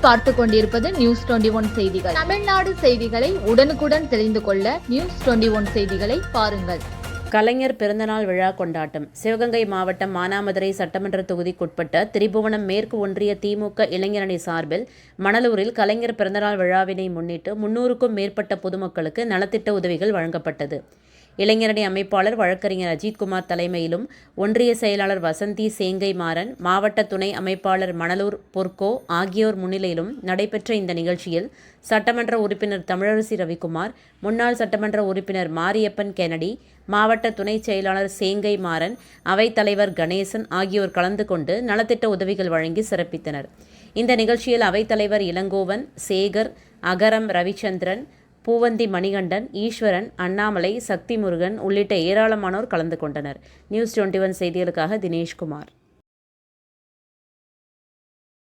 நீங்கள் பார்த்து கொண்டிருப்பது நியூஸ் 21 செய்திகள். தமிழ்நாடு செய்திகளை உடனுக்குடன் தெரிந்து கொள்ள நியூஸ் 21 செய்திகளை பாருங்கள். கலைஞர் பிறந்தநாள் விழா கொண்டாட்டம். சிவகங்கை மாவட்டம் மானாமதுரை சட்டமன்ற தொகுதிக்குட்பட்ட திரிபுவனம் மேற்கு ஒன்றிய திமுக இளைஞரணி சார்பில் மணலூரில் கலைஞர் பிறந்தநாள் விழாவினை முன்னிட்டு 300க்கும் மேற்பட்ட பொதுமக்களுக்கு நலத்திட்ட உதவிகள் வழங்கப்பட்டது. இளைஞரணி அமைப்பாளர் வழக்கறிஞர் அஜித்குமார் தலைமையிலும், ஒன்றிய செயலாளர் வசந்தி சேங்கை மாறன், மாவட்ட துணை அமைப்பாளர் மணலூர் பொற்கோ ஆகியோர் முன்னிலையிலும் நடைபெற்ற இந்த நிகழ்ச்சியில் சட்டமன்ற உறுப்பினர் தமிழரசி ரவிக்குமார், முன்னாள் சட்டமன்ற உறுப்பினர் மாரியப்பன் கென்னடி, மாவட்ட துணை செயலாளர் சேங்கை மாறன், அவைத்தலைவர் கணேசன் ஆகியோர் கலந்து கொண்டு நலத்திட்ட உதவிகள் வழங்கி சிறப்பித்தனர். இந்த நிகழ்ச்சியில் அவைத்தலைவர் இளங்கோவன், சேகர், அகரம் ரவிச்சந்திரன், பூவந்தி மணிகண்டன், ஈஸ்வரன், அண்ணாமலை, சக்தி முருகன் உள்ளிட்ட ஏராளமானோர் கலந்து கொண்டனர். நியூஸ் 21 செய்திகளுக்காக தினேஷ்குமார்.